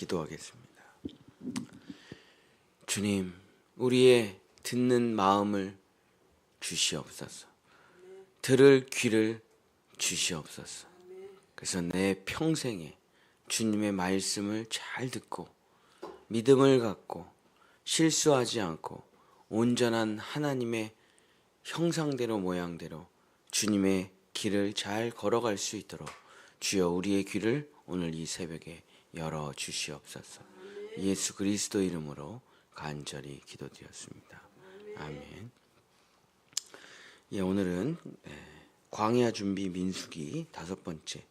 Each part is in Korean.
기도하겠습니다. 주님, 우리의 듣는 마음을 주시옵소서. 들을 귀를 주시옵소서. 그래서 내 평생에 주님의 말씀을 잘 듣고 믿음을 갖고 실수하지 않고 온전한 하나님의 형상대로 모양대로 주님의 길을 잘 걸어갈 수 있도록 주여 우리의 귀를 오늘 이 새벽에 열어 주시옵소서. 예수 그리스도 이름으로 간절히 기도드렸습니다. 아멘. 예, 오늘은 광야 준비 민수기 5번째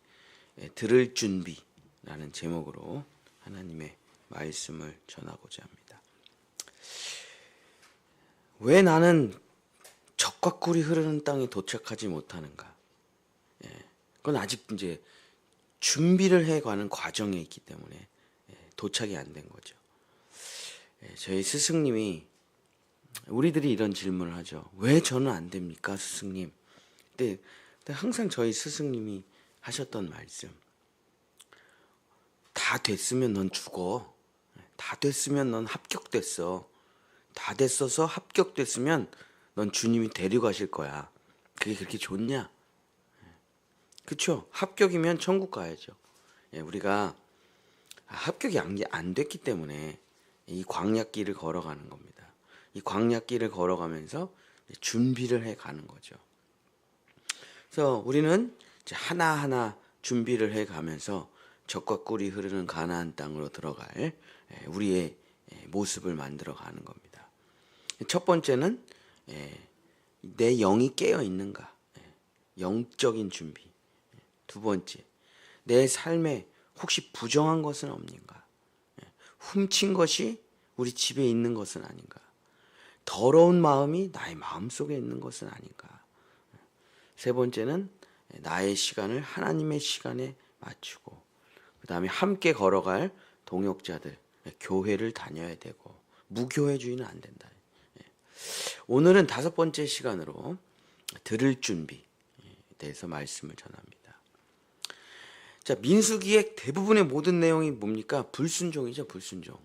들을 준비라는 제목으로 하나님의 말씀을 전하고자 합니다. 왜 나는 젖과 꿀이 흐르는 땅에 도착하지 못하는가? 그건 아직 이제 준비를 해가는 과정에 있기 때문에 도착이 안 된 거죠. 저희 스승님이 우리들이 이런 질문을 하죠. 왜 저는 안 됩니까, 스승님? 근데 항상 저희 스승님이 하셨던 말씀. 다 됐으면 넌 죽어. 다 됐으면 넌 합격됐어. 다 됐어서 합격됐으면 넌 주님이 데려가실 거야. 그게 그렇게 좋냐? 그쵸? 합격이면 천국 가야죠. 우리가 합격이 안 됐기 때문에 이 광야길을 걸어가는 겁니다. 이 광야길을 걸어가면서 준비를 해가는 거죠. 그래서 우리는 이제 하나하나 준비를 해가면서 젖과 꿀이 흐르는 가나안 땅으로 들어갈 우리의 모습을 만들어가는 겁니다. 첫 번째는 내 영이 깨어 있는가? 영적인 준비. 두 번째, 내 삶에 혹시 부정한 것은 없는가? 훔친 것이 우리 집에 있는 것은 아닌가? 더러운 마음이 나의 마음속에 있는 것은 아닌가? 세 번째는 나의 시간을 하나님의 시간에 맞추고 그 다음에 함께 걸어갈 동역자들, 교회를 다녀야 되고 무교회주의는 안 된다. 오늘은 5번째 시간으로 들을 준비에 대해서 말씀을 전합니다. 자, 민수기의 대부분의 모든 내용이 뭡니까? 불순종이죠, 불순종.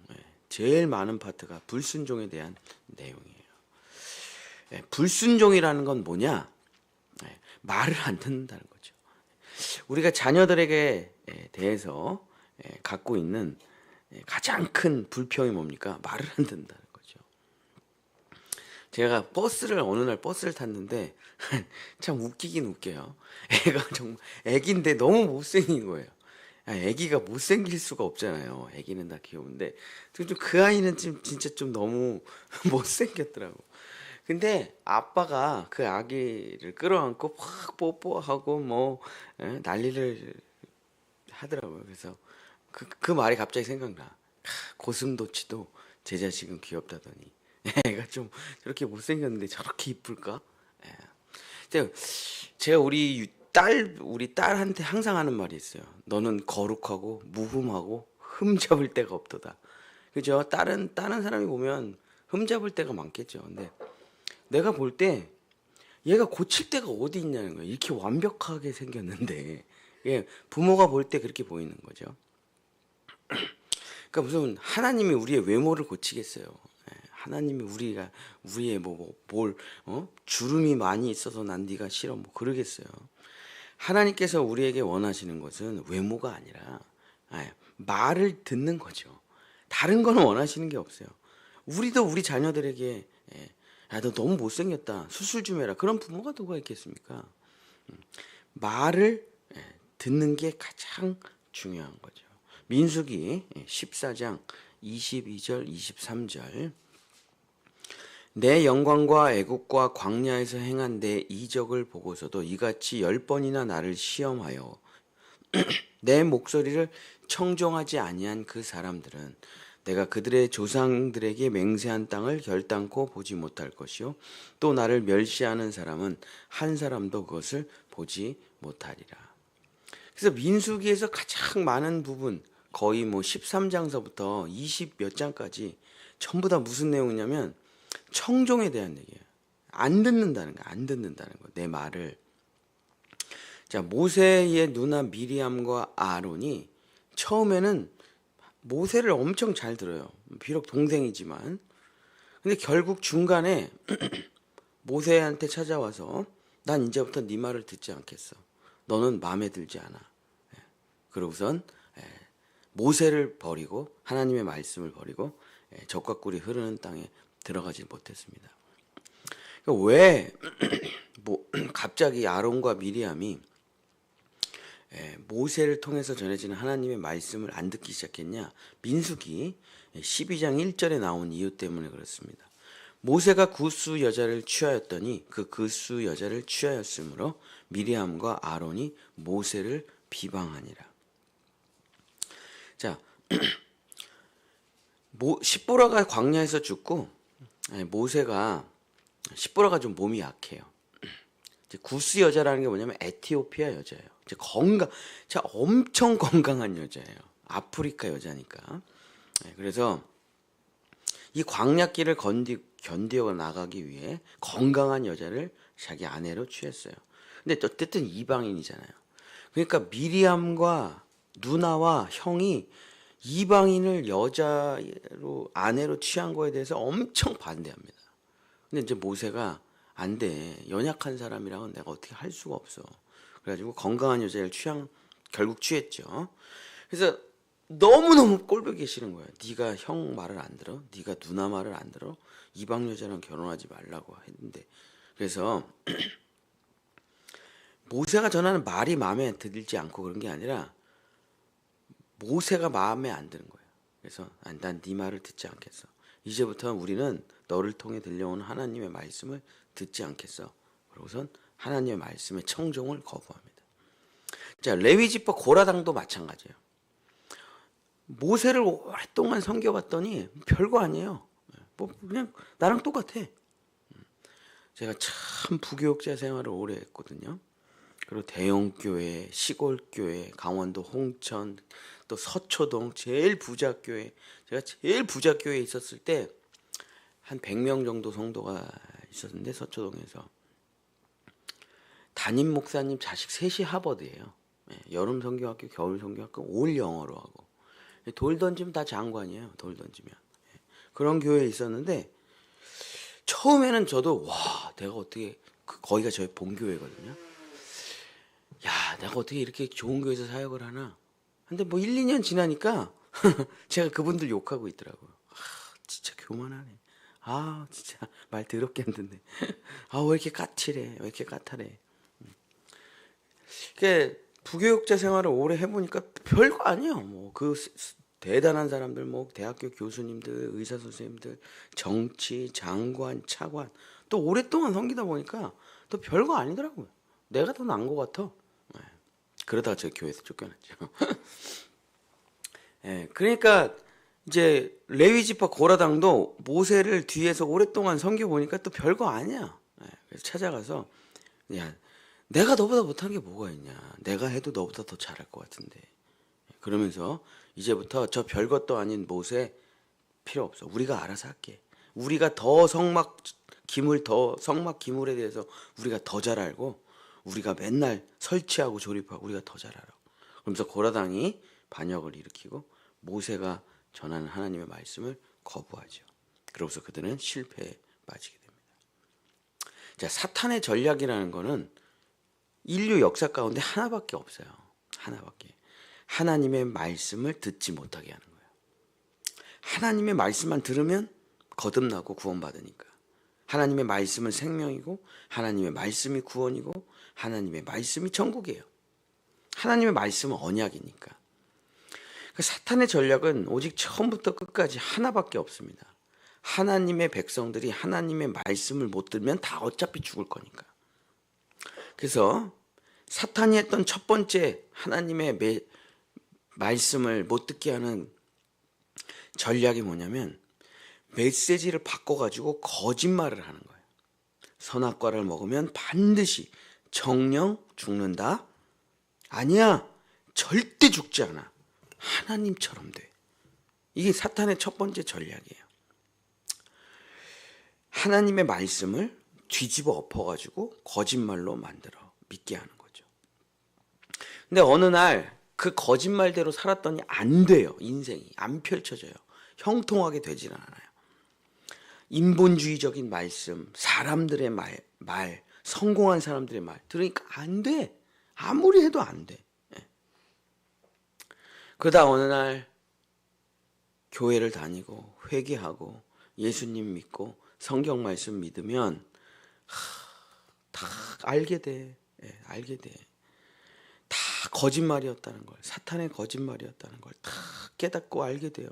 제일 많은 파트가 불순종에 대한 내용이에요. 불순종이라는 건 뭐냐? 말을 안 듣는다는 거죠. 우리가 자녀들에게 대해서 갖고 있는 가장 큰 불평이 뭡니까? 말을 안 듣는다는 거죠. 제가 어느 날 버스를 탔는데 참 웃기긴 웃겨요. 애가 정말 애기인데 너무 못생긴 거예요. 애기가 못생길 수가 없잖아요. 애기는 다 귀여운데 좀 그 아이는 진짜 좀 너무 못생겼더라고. 근데 아빠가 그 아기를 끌어안고 확 뽀뽀하고 뭐 난리를 하더라고요. 그래서 그 말이 갑자기 생각나. 고슴도치도 제 자식은 귀엽다더니 애가 좀 저렇게 못생겼는데 저렇게 이쁠까? 제가 우리 딸한테 항상 하는 말이 있어요. 너는 거룩하고 무흠하고 흠잡을 데가 없도다. 그죠? 다른 사람이 보면 흠잡을 데가 많겠죠. 근데 내가 볼 때 얘가 고칠 데가 어디 있냐는 거예요. 이렇게 완벽하게 생겼는데 부모가 볼 때 그렇게 보이는 거죠. 그러니까 무슨 하나님이 우리의 외모를 고치겠어요. 하나님이 우리의 주름이 많이 있어서 난 네가 싫어 뭐 그러겠어요. 하나님께서 우리에게 원하시는 것은 외모가 아니라 말을 듣는 거죠. 다른 거는 원하시는 게 없어요. 우리도 우리 자녀들에게 야, 너 너무 못생겼다. 수술 좀 해라. 그런 부모가 누가 있겠습니까? 말을 듣는 게 가장 중요한 거죠. 민수기 14장 22절 23절 내 영광과 애국과 광야에서 행한 내 이적을 보고서도 이같이 10번이나 나를 시험하여 내 목소리를 청종하지 아니한 그 사람들은 내가 그들의 조상들에게 맹세한 땅을 결단코 보지 못할 것이요 또 나를 멸시하는 사람은 한 사람도 그것을 보지 못하리라. 그래서 민수기에서 가장 많은 부분 거의 13장서부터 20 몇 장까지 전부 다 무슨 내용이냐면 청종에 대한 얘기예요. 안 듣는다는 거. 내 말을. 자, 모세의 누나 미리암과 아론이 처음에는 모세를 엄청 잘 들어요. 비록 동생이지만. 근데 결국 중간에 모세한테 찾아와서 난 이제부터 네 말을 듣지 않겠어. 너는 마음에 들지 않아. 그러고선 모세를 버리고 하나님의 말씀을 버리고 적과 꿀이 흐르는 땅에 들어가지 못했습니다. 그러니까 왜 갑자기 아론과 미리암이 모세를 통해서 전해지는 하나님의 말씀을 안 듣기 시작했냐? 민수기 12장 1절에 나온 이유 때문에 그렇습니다. 모세가 구스 여자를 취하였더니 그 구스 여자를 취하였으므로 미리암과 아론이 모세를 비방하니라. 자, 십보라가 광야에서 죽고 모세가 십보라가 좀 몸이 약해요. 구스 여자라는 게 뭐냐면 에티오피아 여자예요. 진짜 엄청 건강한 여자예요. 아프리카 여자니까. 그래서 이 광야길을 견디어 나가기 위해 건강한 여자를 자기 아내로 취했어요. 근데 어쨌든 이방인이잖아요. 그러니까 미리암과 누나와 형이 이방인을 여자로 아내로 취한 거에 대해서 엄청 반대합니다. 근데 이제 모세가 안 돼. 연약한 사람이랑은 내가 어떻게 할 수가 없어. 그래가지고 건강한 여자를 결국 취했죠. 그래서 너무너무 꼴보기 싫은 거예요. 네가 형 말을 안 들어? 네가 누나 말을 안 들어? 이방 여자랑 결혼하지 말라고 했는데. 그래서 모세가 전하는 말이 마음에 들지 않고 그런 게 아니라 모세가 마음에 안 드는 거예요. 그래서 난 네 말을 듣지 않겠어. 이제부터 우리는 너를 통해 들려오는 하나님의 말씀을 듣지 않겠어. 그러고선 하나님의 말씀의 청종을 거부합니다. 자, 레위지파 고라당도 마찬가지예요. 모세를 오랫동안 섬겨봤더니 별거 아니에요. 뭐 그냥 나랑 똑같아. 제가 참 부교육자 생활을 오래 했거든요. 그리고 대형교회, 시골교회, 강원도 홍천, 또 서초동 제일 부자교회. 제가 제일 부자교회에 있었을 때 한 100명 정도 성도가 있었는데 서초동에서 담임 목사님 자식 셋이 하버드예요. 여름 성경학교, 겨울 성경학교 올 영어로 하고 돌 던지면 다 장관이에요. 돌 던지면 그런 교회에 있었는데 처음에는 저도 와 내가 어떻게 거기가 저희 본교회거든요. 야 내가 어떻게 이렇게 좋은 교회에서 사역을 하나. 근데 뭐 1, 2년 지나니까 제가 그분들 욕하고 있더라고요. 진짜 교만하네. 진짜 말 더럽게 안 듣네. 왜 이렇게 까칠해. 왜 이렇게 까탈해. 그러니까 부교육자 생활을 오래 해보니까 별거 아니에요. 뭐 그 대단한 사람들, 뭐 대학교 교수님들, 의사 선생님들, 정치, 장관, 차관 또 오랫동안 섬기다 보니까 또 별거 아니더라고요. 내가 더 나은 것 같아. 그러다가 저 교회에서 쫓겨났죠. 그러니까 이제 레위지파 고라당도 모세를 뒤에서 오랫동안 섬겨 보니까 또 별거 아니야. 그래서 찾아가서 야 내가 너보다 못한 게 뭐가 있냐. 내가 해도 너보다 더 잘할 것 같은데. 그러면서 이제부터 저 별것도 아닌 모세 필요 없어. 우리가 알아서 할게. 우리가 더 성막 기물에 대해서 우리가 더 잘 알고 우리가 맨날 설치하고 조립하고 우리가 더 잘 알아. 그러면서 고라당이 반역을 일으키고 모세가 전하는 하나님의 말씀을 거부하죠. 그러고서 그들은 실패에 빠지게 됩니다. 자, 사탄의 전략이라는 거는 인류 역사 가운데 하나밖에 없어요. 하나밖에. 하나님의 말씀을 듣지 못하게 하는 거예요. 하나님의 말씀만 들으면 거듭나고 구원받으니까. 하나님의 말씀은 생명이고 하나님의 말씀이 구원이고 하나님의 말씀이 천국이에요. 하나님의 말씀은 언약이니까. 사탄의 전략은 오직 처음부터 끝까지 하나밖에 없습니다. 하나님의 백성들이 하나님의 말씀을 못 들으면 다 어차피 죽을 거니까. 그래서 사탄이 했던 첫 번째 하나님의 말씀을 못 듣게 하는 전략이 뭐냐면 메시지를 바꿔가지고 거짓말을 하는 거예요. 선악과를 먹으면 반드시 정령 죽는다? 아니야, 절대 죽지 않아. 하나님처럼 돼. 이게 사탄의 첫 번째 전략이에요. 하나님의 말씀을 뒤집어 엎어가지고 거짓말로 만들어 믿게 하는 거죠. 근데 어느 날 그 거짓말대로 살았더니 안 돼요. 인생이 안 펼쳐져요. 형통하게 되질 않아요. 인본주의적인 말씀, 사람들의 말, 성공한 사람들의 말 들으니까 안 돼. 아무리 해도 안 돼. 그러다 어느 날 교회를 다니고 회개하고 예수님 믿고 성경 말씀 믿으면 다 알게 돼. 알게 돼. 다 거짓말이었다는 걸, 사탄의 거짓말이었다는 걸 다 깨닫고 알게 돼요.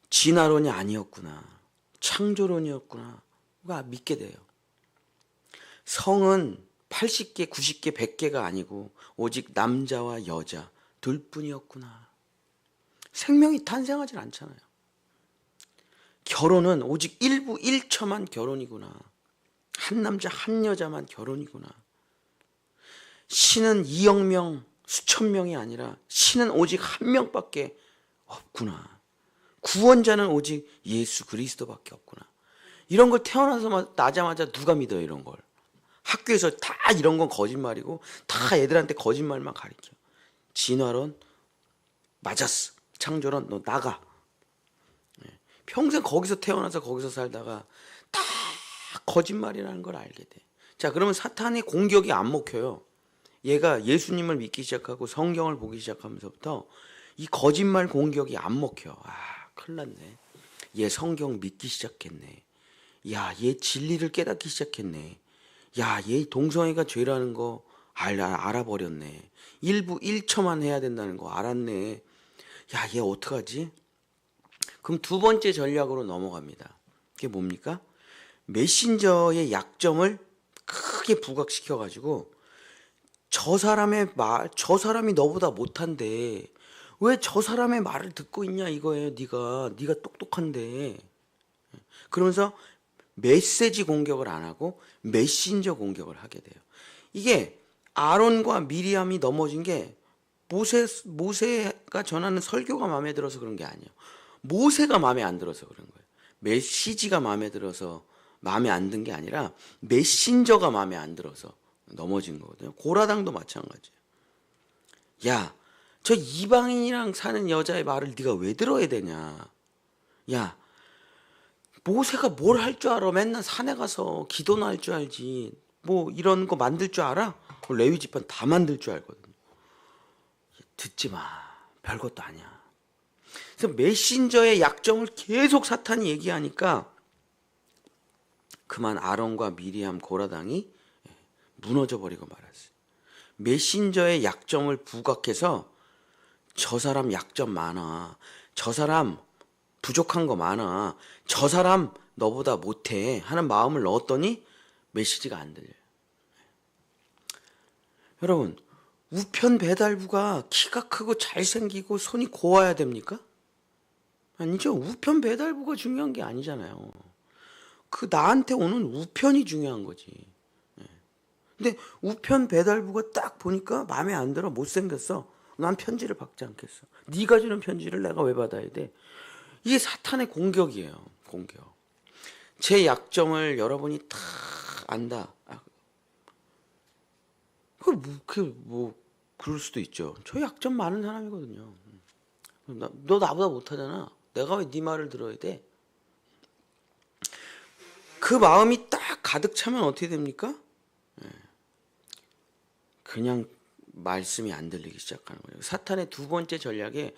진화론이 아니었구나, 창조론이었구나, 믿게 돼요. 성은 80개, 90개, 100개가 아니고 오직 남자와 여자 둘뿐이었구나. 생명이 탄생하진 않잖아요. 결혼은 오직 일부 1처만 결혼이구나. 한 남자 한 여자만 결혼이구나. 신은 2억 명, 수천 명이 아니라 신은 오직 한 명밖에 없구나. 구원자는 오직 예수 그리스도밖에 없구나. 이런 걸 태어나서 나자마자 누가 믿어요, 이런 걸. 학교에서 다 이런 건 거짓말이고 다 애들한테 거짓말만 가르쳐. 진화론 맞았어. 창조론 너 나가. 평생 거기서 태어나서 거기서 살다가 다 거짓말이라는 걸 알게 돼. 자, 그러면 사탄의 공격이 안 먹혀요. 얘가 예수님을 믿기 시작하고 성경을 보기 시작하면서부터 이 거짓말 공격이 안 먹혀. 큰일 났네. 얘 성경 믿기 시작했네. 야, 얘 진리를 깨닫기 시작했네. 야, 얘 동성애가 죄라는 거 알아버렸네. 일부 1처만 해야 된다는 거 알았네. 야, 얘 어떡하지? 그럼 두 번째 전략으로 넘어갑니다. 그게 뭡니까? 메신저의 약점을 크게 부각시켜가지고 저 사람이 너보다 못한데 왜 저 사람의 말을 듣고 있냐 이거예요. 네가 똑똑한데. 그러면서 메시지 공격을 안 하고 메신저 공격을 하게 돼요. 이게 아론과 미리암이 넘어진 게 모세가 전하는 설교가 마음에 들어서 그런 게 아니에요. 모세가 마음에 안 들어서 그런 거예요. 메시지가 마음에 들어서 마음에 안 든 게 아니라 메신저가 마음에 안 들어서 넘어진 거거든요. 고라당도 마찬가지예요. 야, 저 이방인이랑 사는 여자의 말을 네가 왜 들어야 되냐. 야, 모세가 뭘 할 줄 알아? 맨날 산에 가서 기도나 할 줄 알지. 뭐 이런 거 만들 줄 알아? 레위 지판 다 만들 줄 알거든요. 듣지 마. 별것도 아니야. 그래서 메신저의 약점을 계속 사탄이 얘기하니까 그만 아론과 미리암 고라당이 무너져 버리고 말았어요. 메신저의 약점을 부각해서 저 사람 약점 많아. 저 사람 부족한 거 많아. 저 사람 너보다 못해 하는 마음을 넣었더니 메시지가 안 들려요. 여러분, 우편 배달부가 키가 크고 잘생기고 손이 고와야 됩니까? 아니죠. 우편 배달부가 중요한 게 아니잖아요. 그 나한테 오는 우편이 중요한 거지. 근데 우편 배달부가 딱 보니까 마음에 안 들어, 못생겼어. 난 편지를 받지 않겠어. 네가 주는 편지를 내가 왜 받아야 돼? 이게 사탄의 공격이에요. 공격. 제 약점을 여러분이 다 안다. 그럴 수도 있죠. 저 약점 많은 사람이거든요. 너 나보다 못하잖아. 내가 왜 네 말을 들어야 돼? 그 마음이 딱 가득 차면 어떻게 됩니까? 그냥 말씀이 안 들리기 시작하는 거예요. 사탄의 두 번째 전략에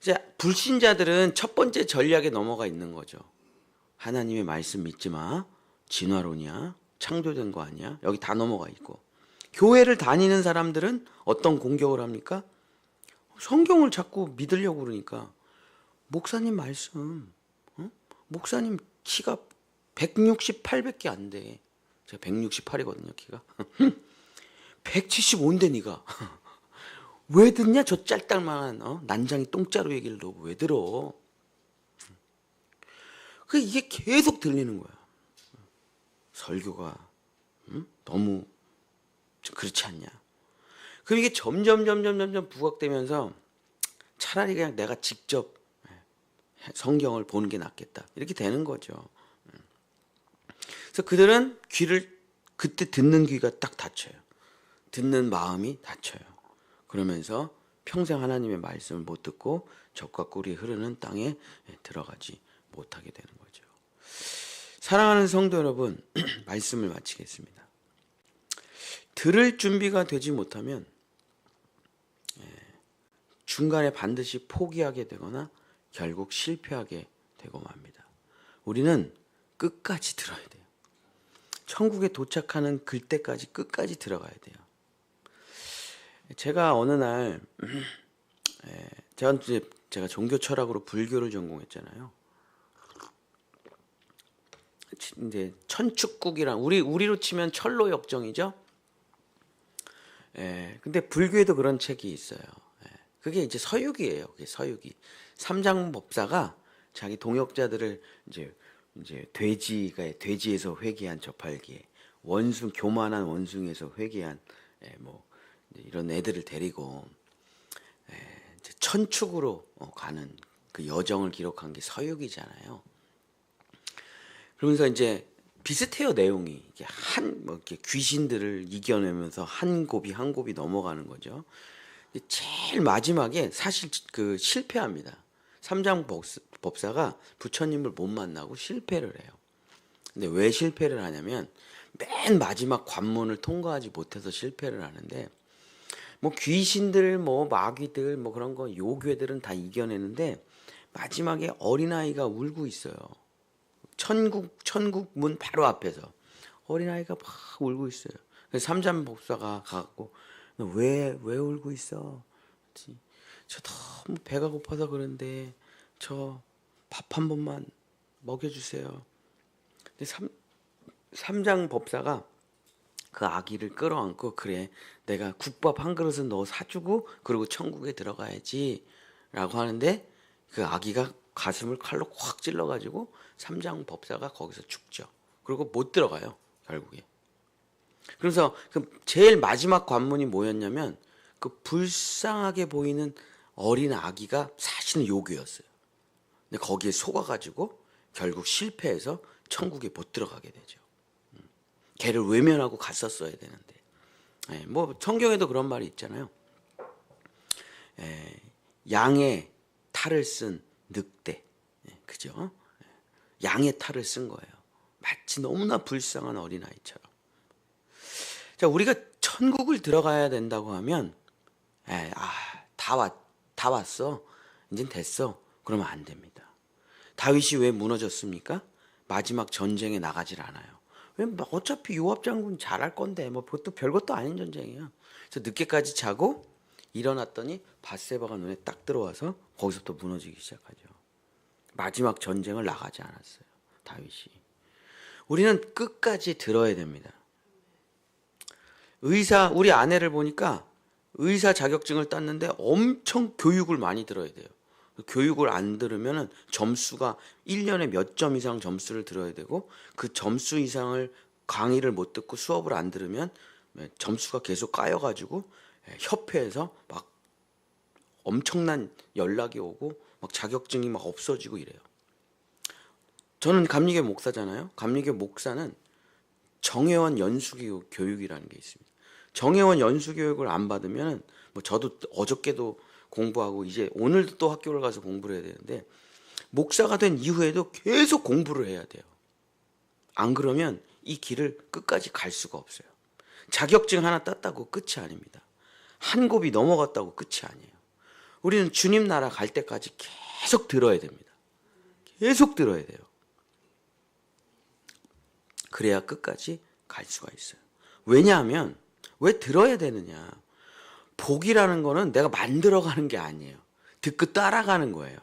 이제 불신자들은 첫 번째 전략에 넘어가 있는 거죠. 하나님의 말씀 믿지 마. 진화론이야. 창조된 거 아니야. 여기 다 넘어가 있고. 교회를 다니는 사람들은 어떤 공격을 합니까? 성경을 자꾸 믿으려고 그러니까 목사님 말씀, 목사님 키가 168밖에 안 돼. 제가 168이거든요, 키가. 175인데 네가 왜 듣냐? 저 짤딱만한 난장이 똥자루 얘기를 너 왜 들어? 그 이게 계속 들리는 거야. 설교가 너무 그렇지 않냐? 그럼 이게 점점 부각되면서 차라리 그냥 내가 직접 성경을 보는 게 낫겠다. 이렇게 되는 거죠. 그래서 그들은 귀를 그때 듣는 귀가 딱 닫혀요. 듣는 마음이 닫혀요. 그러면서 평생 하나님의 말씀을 못 듣고 적과 꿀이 흐르는 땅에 들어가지 못하게 되는 거죠. 사랑하는 성도 여러분, 말씀을 마치겠습니다. 들을 준비가 되지 못하면 중간에 반드시 포기하게 되거나 결국 실패하게 되고 맙니다. 우리는 끝까지 들어야 돼요. 천국에 도착하는 그때까지 끝까지 들어가야 돼요. 제가 어느 날 제가 종교 철학으로 불교를 전공했잖아요. 이제 천축국이란 우리로 치면 철로 역정이죠. 근데 불교에도 그런 책이 있어요. 그게 이제 서유기예요. 그게 서유기. 삼장법사가 자기 동역자들을 이제 돼지에서 회귀한 저팔계, 교만한 원숭이에서 회귀한 뭐 이런 애들을 데리고 이제 천축으로 가는 그 여정을 기록한 게 서유기잖아요. 그러면서 이제 비슷해요, 내용이. 이렇게 귀신들을 이겨내면서 한 곱이 한 곱이 넘어가는 거죠. 제일 마지막에 사실 그 실패합니다. 삼장법사가 부처님을 못 만나고 실패를 해요. 근데 왜 실패를 하냐면 맨 마지막 관문을 통과하지 못해서 실패를 하는데, 뭐 귀신들, 뭐 마귀들, 뭐 그런 거 요괴들은 다 이겨내는데 마지막에 어린아이가 울고 있어요. 천국 문 바로 앞에서 어린아이가 막 울고 있어요. 그래서 삼장법사가 가갖고 왜 울고 있어? 저 너무 배가 고파서 그런데 저 밥 한 번만 먹여주세요. 근데 삼장법사가 그 아기를 끌어안고, 그래, 내가 국밥 한 그릇은 너 사주고 그리고 천국에 들어가야지 라고 하는데, 그 아기가 가슴을 칼로 확 찔러가지고 삼장법사가 거기서 죽죠. 그리고 못 들어가요, 결국에. 그래서 그 제일 마지막 관문이 뭐였냐면, 그 불쌍하게 보이는 어린 아기가 사실은 요괴였어요. 근데 거기에 속아가지고 결국 실패해서 천국에 못 들어가게 되죠. 걔를 외면하고 갔었어야 되는데. 뭐 성경에도 그런 말이 있잖아요. 양의 탈을 쓴 늑대, 그죠? 양의 탈을 쓴 거예요. 마치 너무나 불쌍한 어린아이처럼. 자, 우리가 천국을 들어가야 된다고 하면 다 왔어, 이젠 됐어, 그러면 안 됩니다. 다윗이 왜 무너졌습니까? 마지막 전쟁에 나가질 않아요. 왜? 어차피 요압 장군 잘할 건데 뭐 또 별것도 아닌 전쟁이야. 그래서 늦게까지 자고 일어났더니 밧세바가 눈에 딱 들어와서 거기서부터 무너지기 시작하죠. 마지막 전쟁을 나가지 않았어요, 다윗이. 우리는 끝까지 들어야 됩니다. 우리 아내를 보니까 의사 자격증을 땄는데 엄청 교육을 많이 들어야 돼요. 교육을 안 들으면 점수가 1년에 몇 점 이상 점수를 들어야 되고, 그 점수 이상을 강의를 못 듣고 수업을 안 들으면 점수가 계속 까여가지고 협회에서 막 엄청난 연락이 오고 막 자격증이 막 없어지고 이래요. 저는 감리교 목사잖아요. 감리교 목사는 정회원 연수교육이라는 게 있습니다. 정회원 연수교육을 안 받으면, 뭐 저도 어저께도 공부하고 이제 오늘도 또 학교를 가서 공부를 해야 되는데, 목사가 된 이후에도 계속 공부를 해야 돼요. 안 그러면 이 길을 끝까지 갈 수가 없어요. 자격증 하나 땄다고 끝이 아닙니다. 한 곱이 넘어갔다고 끝이 아니에요. 우리는 주님 나라 갈 때까지 계속 들어야 됩니다. 계속 들어야 돼요. 그래야 끝까지 갈 수가 있어요. 왜냐하면 왜 들어야 되느냐? 복이라는 거는 내가 만들어가는 게 아니에요. 듣고 따라가는 거예요.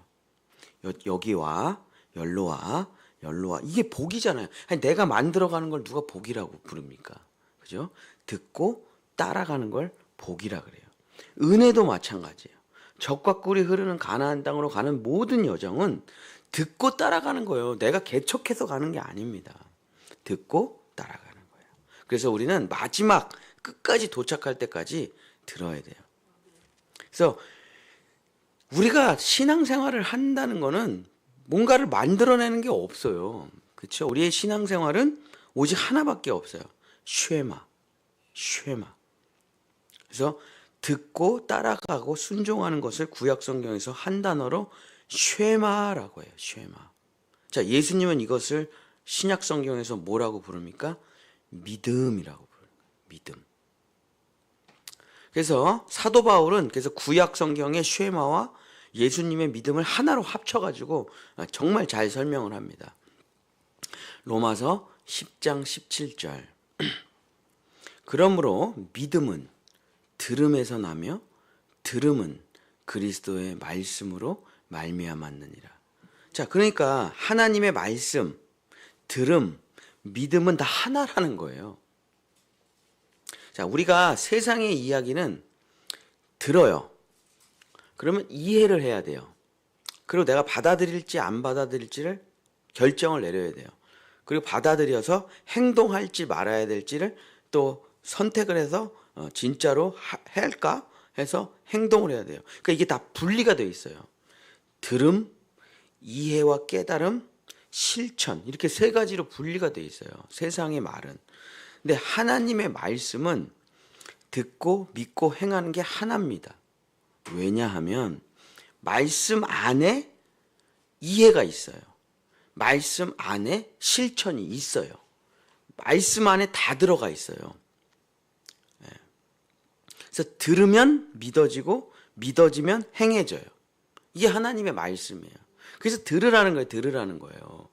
여기 와, 열로 와, 열로 와. 이게 복이잖아요. 아니, 내가 만들어가는 걸 누가 복이라고 부릅니까? 그죠? 듣고 따라가는 걸 복이라 그래요. 은혜도 마찬가지예요. 젖과 꿀이 흐르는 가나안 땅으로 가는 모든 여정은 듣고 따라가는 거예요. 내가 개척해서 가는 게 아닙니다. 듣고 따라가는 거예요. 그래서 우리는 마지막 끝까지 도착할 때까지 들어야 돼요. 그래서 우리가 신앙생활을 한다는 거는 뭔가를 만들어내는 게 없어요. 그렇죠? 우리의 신앙생활은 오직 하나밖에 없어요. 쉐마. 그래서 듣고 따라가고 순종하는 것을 구약 성경에서 한 단어로 쉐마라고 해요. 쉐마. 자, 예수님은 이것을 신약 성경에서 뭐라고 부릅니까? 믿음이라고 부르는 거예요. 믿음. 그래서 사도 바울은 그래서 구약 성경의 쉐마와 예수님의 믿음을 하나로 합쳐가지고 정말 잘 설명을 합니다. 로마서 10장 17절. 그러므로 믿음은 들음에서 나며 들음은 그리스도의 말씀으로 말미암았느니라. 자, 그러니까 하나님의 말씀, 들음, 믿음은 다 하나라는 거예요. 자, 우리가 세상의 이야기는 들어요. 그러면 이해를 해야 돼요. 그리고 내가 받아들일지 안 받아들일지를 결정을 내려야 돼요. 그리고 받아들여서 행동할지 말아야 될지를 또 선택을 해서 진짜로 할까 해서 행동을 해야 돼요. 그러니까 이게 다 분리가 되어 있어요. 들음, 이해와 깨달음, 실천 이렇게 세 가지로 분리가 되어 있어요. 세상의 말은. 근데 하나님의 말씀은 듣고 믿고 행하는 게 하나입니다. 왜냐하면 말씀 안에 이해가 있어요. 말씀 안에 실천이 있어요. 말씀 안에 다 들어가 있어요. 그래서 들으면 믿어지고 믿어지면 행해져요. 이게 하나님의 말씀이에요. 그래서 들으라는 거예요. 들으라는 거예요.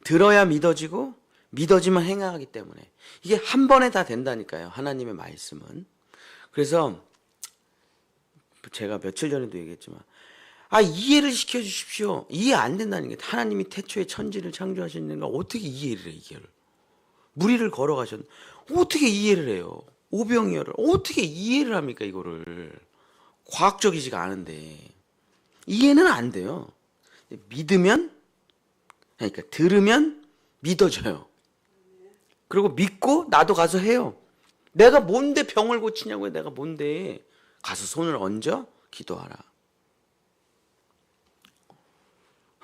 들어야 믿어지고 믿어지면 행하기 때문에 이게 한 번에 다 된다니까요. 하나님의 말씀은. 그래서 제가 며칠 전에도 얘기했지만 이해를 시켜주십시오. 이해 안 된다는 게 하나님이 태초에 천지를 창조하셨는가 어떻게 이해를 해 이해를. 무리를 걸어가셨는데 어떻게 이해를 해요. 오병이어를 어떻게 이해를 합니까 이거를. 과학적이지가 않은데 이해는 안 돼요. 믿으면 그러니까 들으면 믿어져요. 그리고 믿고 나도 가서 해요. 내가 뭔데 병을 고치냐고요. 내가 뭔데. 가서 손을 얹어 기도하라.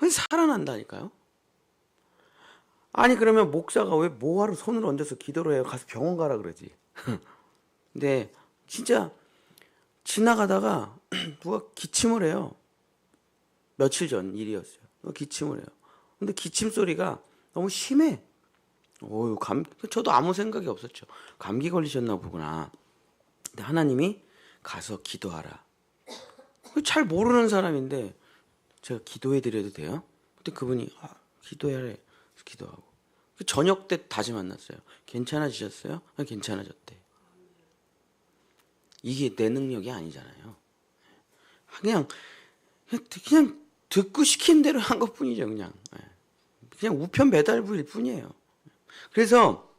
살아난다니까요. 아니 그러면 목사가 왜 뭐하러 손을 얹어서 기도를 해요. 가서 병원 가라 그러지. 근데 진짜 지나가다가 누가 기침을 해요. 며칠 전 일이었어요. 누가 기침을 해요. 근데 기침 소리가 너무 심해. 저도 아무 생각이 없었죠. 감기 걸리셨나 보구나. 근데 하나님이 가서 기도하라. 잘 모르는 사람인데 제가 기도해 드려도 돼요? 근데 그분이 기도해라. 기도하고 저녁 때 다시 만났어요. 괜찮아지셨어요? 괜찮아졌대. 이게 내 능력이 아니잖아요. 그냥 듣고 시킨 대로 한 것뿐이죠. 그냥 우편 배달부일 뿐이에요. 그래서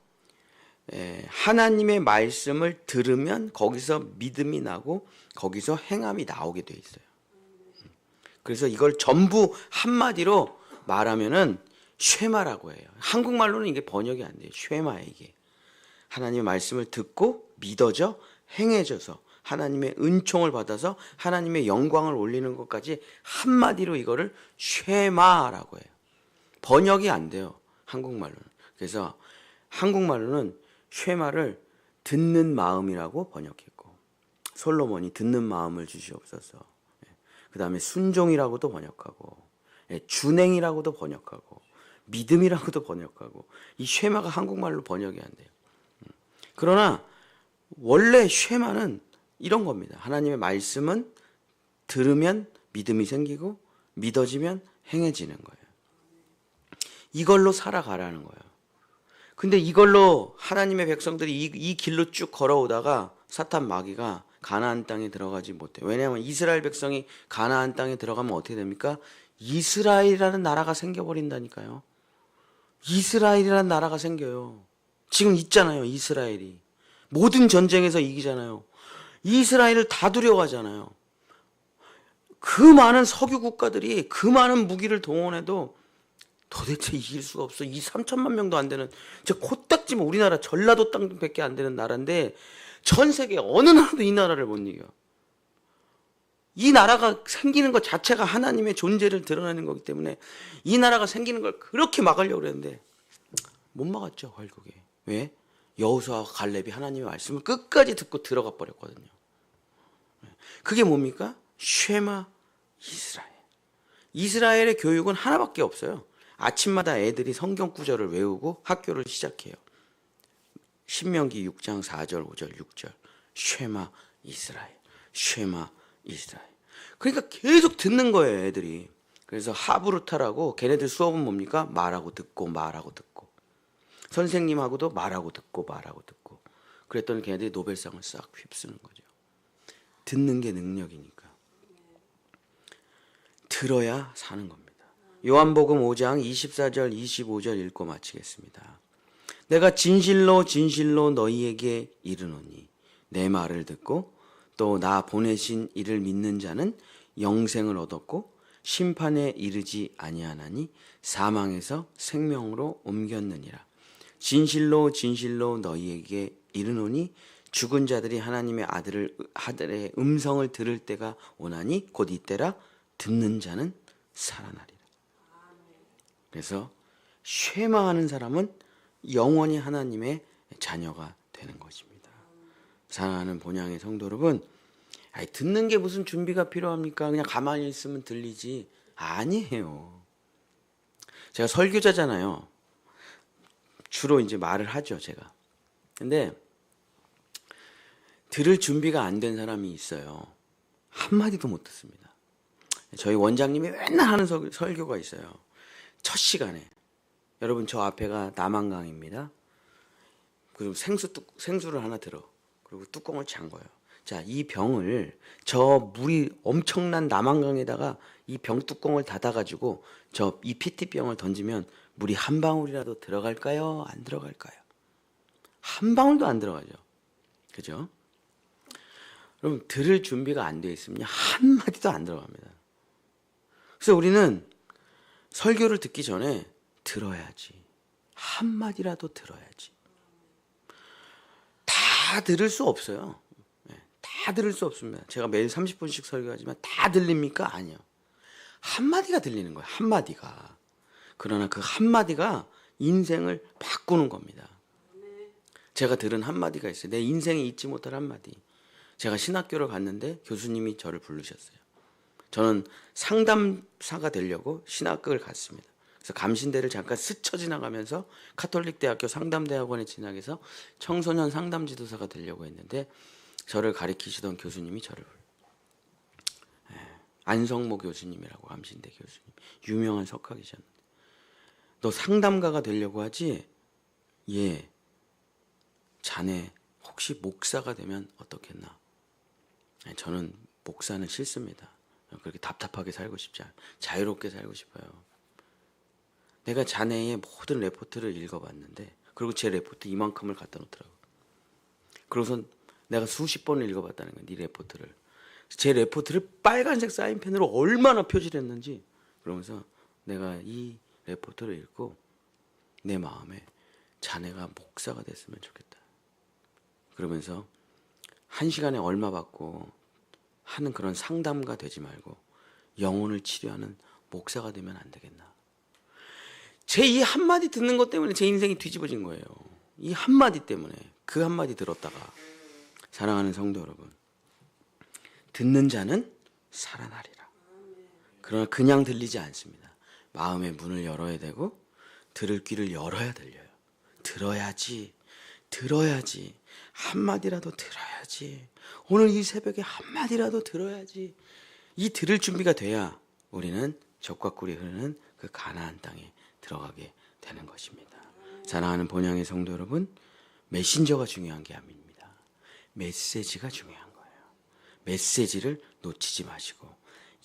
하나님의 말씀을 들으면 거기서 믿음이 나고 거기서 행함이 나오게 돼 있어요. 그래서 이걸 전부 한마디로 말하면은 쉐마라고 해요. 한국말로는 이게 번역이 안 돼요. 쉐마예요 이게. 하나님의 말씀을 듣고 믿어져 행해져서 하나님의 은총을 받아서 하나님의 영광을 올리는 것까지 한마디로 이거를 쉐마라고 해요. 번역이 안 돼요. 한국말로는. 그래서 한국말로는 쉐마를 듣는 마음이라고 번역했고 솔로몬이 듣는 마음을 주시옵소서. 그 다음에 순종이라고도 번역하고 준행이라고도 번역하고 믿음이라고도 번역하고 이 쉐마가 한국말로 번역이 안 돼요. 그러나 원래 쉐마는 이런 겁니다. 하나님의 말씀은 들으면 믿음이 생기고 믿어지면 행해지는 거예요. 이걸로 살아가라는 거예요. 근데 이걸로 하나님의 백성들이 이 길로 쭉 걸어오다가 사탄 마귀가 가나안 땅에 들어가지 못해요. 왜냐하면 이스라엘 백성이 가나안 땅에 들어가면 어떻게 됩니까? 이스라엘이라는 나라가 생겨버린다니까요. 이스라엘이라는 나라가 생겨요. 지금 있잖아요. 이스라엘이. 모든 전쟁에서 이기잖아요. 이스라엘을 다 두려워하잖아요. 그 많은 석유 국가들이 그 많은 무기를 동원해도 도대체 이길 수가 없어. 3천만 명도 안 되는 저 코딱지면 우리나라 전라도 땅밖에 안 되는 나라인데 전 세계 어느 나라도 이 나라를 못 이겨. 이 나라가 생기는 것 자체가 하나님의 존재를 드러내는 거기 때문에 이 나라가 생기는 걸 그렇게 막으려고 그랬는데 못 막았죠. 결국에. 왜? 여호수아와 갈렙이 하나님의 말씀을 끝까지 듣고 들어가 버렸거든요. 그게 뭡니까? 쉐마 이스라엘. 이스라엘의 교육은 하나밖에 없어요. 아침마다 애들이 성경 구절을 외우고 학교를 시작해요. 신명기 6장 4절 5절 6절 쉐마 이스라엘, 쉐마 이스라엘. 그러니까 계속 듣는 거예요, 애들이. 그래서 하브루타라고, 걔네들 수업은 뭡니까? 말하고 듣고 말하고 듣고. 선생님하고도 말하고 듣고 말하고 듣고. 그랬더니 걔네들이 노벨상을 싹 휩쓰는 거죠. 듣는 게 능력이니까. 들어야 사는 겁니다. 요한복음 5장 24절 25절 읽고 마치겠습니다. 내가 진실로 진실로 너희에게 이르노니 내 말을 듣고 또 나 보내신 이를 믿는 자는 영생을 얻었고 심판에 이르지 아니하나니 사망에서 생명으로 옮겼느니라. 진실로 진실로 너희에게 이르노니 죽은 자들이 하나님의 아들의 음성을 들을 때가 오나니 곧 이때라. 듣는 자는 살아나리라. 그래서 쉐마하는 사람은 영원히 하나님의 자녀가 되는 것입니다. 사랑하는 본향의 성도 여러분, 듣는 게 무슨 준비가 필요합니까? 그냥 가만히 있으면 들리지. 아니에요. 제가 설교자잖아요. 주로 이제 말을 하죠, 제가. 근데 들을 준비가 안 된 사람이 있어요. 한마디도 못 듣습니다. 저희 원장님이 맨날 하는 설교가 있어요. 첫 시간에. 여러분, 저 앞에가 남한강입니다. 그리고 생수를 하나 들어. 그리고 뚜껑을 잠궈요. 자, 이 병을, 저 물이 엄청난 남한강에다가 이 병 뚜껑을 닫아가지고 이 PT병을 던지면 물이 한 방울이라도 들어갈까요? 안 들어갈까요? 한 방울도 안 들어가죠. 그죠? 여러분, 들을 준비가 안 돼 있으면 한마디도 안 들어갑니다. 그래서 우리는 설교를 듣기 전에 들어야지. 한마디라도 들어야지. 다 들을 수 없어요. 다 들을 수 없습니다. 제가 매일 30분씩 설교하지만 다 들립니까? 아니요. 한마디가 들리는 거예요. 한마디가. 그러나 그 한마디가 인생을 바꾸는 겁니다. 제가 들은 한마디가 있어요. 내 인생에 잊지 못할 한마디. 제가 신학교를 갔는데 교수님이 저를 부르셨어요. 저는 상담사가 되려고 신학교를 갔습니다. 그래서 감신대를 잠깐 스쳐 지나가면서 카톨릭대학교 상담대학원에 진학해서 청소년 상담지도사가 되려고 했는데 저를 가르치시던 교수님이 저를 안성모 교수님이라고, 감신대 교수님, 유명한 석학이셨는데, 너 상담가가 되려고 하지? 예. 자네 혹시 목사가 되면 어떻겠나? 저는 목사는 싫습니다. 그렇게 답답하게 살고 싶지 않아요. 자유롭게 살고 싶어요. 내가 자네의 모든 레포트를 읽어봤는데, 그리고 제 레포트 이만큼을 갖다 놓더라고요. 그러고선 내가 수십 번을 읽어봤다는 거예요. 네 레포트를. 제 레포트를 빨간색 사인펜으로 얼마나 표질했는지. 그러면서 내가 이 레포트를 읽고 내 마음에 자네가 목사가 됐으면 좋겠다. 그러면서 1시간에 얼마 받고 하는 그런 상담가 되지 말고 영혼을 치료하는 목사가 되면 안 되겠나. 제 이 한마디 듣는 것 때문에 제 인생이 뒤집어진 거예요. 이 한마디 때문에. 그 한마디 들었다가, 사랑하는 성도 여러분, 듣는 자는 살아나리라. 그러나 그냥 들리지 않습니다. 마음의 문을 열어야 되고 들을 귀를 열어야 들려요. 들어야지. 한마디라도 들어야지. 오늘 이 새벽에 한마디라도 들어야지. 이 들을 준비가 돼야 우리는 젖과 꿀이 흐르는 그 가나안 땅에 들어가게 되는 것입니다. 사랑하는 본향의 성도 여러분, 메신저가 중요한 게 아닙니다. 메시지가 중요한 거예요. 메시지를 놓치지 마시고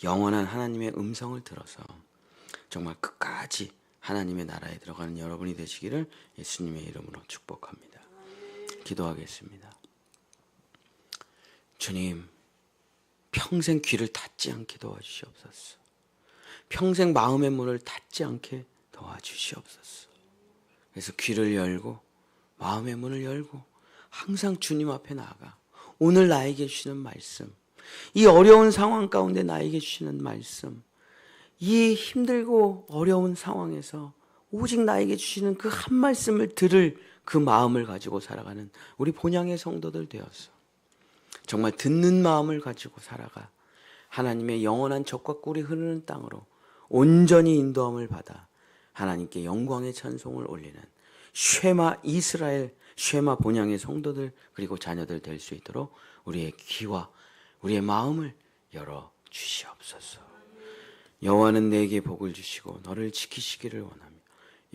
영원한 하나님의 음성을 들어서 정말 끝까지 하나님의 나라에 들어가는 여러분이 되시기를 예수님의 이름으로 축복합니다. 기도하겠습니다. 주님, 평생 귀를 닫지 않게 도와주시옵소서. 평생 마음의 문을 닫지 않게 도와주시옵소서. 그래서 귀를 열고 마음의 문을 열고 항상 주님 앞에 나아가 오늘 나에게 주시는 말씀, 이 어려운 상황 가운데 나에게 주시는 말씀, 이 힘들고 어려운 상황에서 오직 나에게 주시는 그 한 말씀을 들을 그 마음을 가지고 살아가는 우리 본향의 성도들 되어서 정말 듣는 마음을 가지고 살아가 하나님의 영원한 젖과 꿀이 흐르는 땅으로 온전히 인도함을 받아 하나님께 영광의 찬송을 올리는 쉐마 이스라엘, 쉐마 본향의 성도들 그리고 자녀들 될 수 있도록 우리의 귀와 우리의 마음을 열어 주시옵소서. 여호와는 내게 복을 주시고 너를 지키시기를 원하며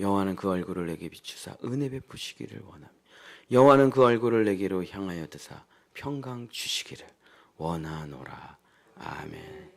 여호와는 그 얼굴을 내게 비추사 은혜 베푸시기를 원하며 여호와는 그 얼굴을 내게로 향하여 드사 평강 주시기를 원하노라. 아멘.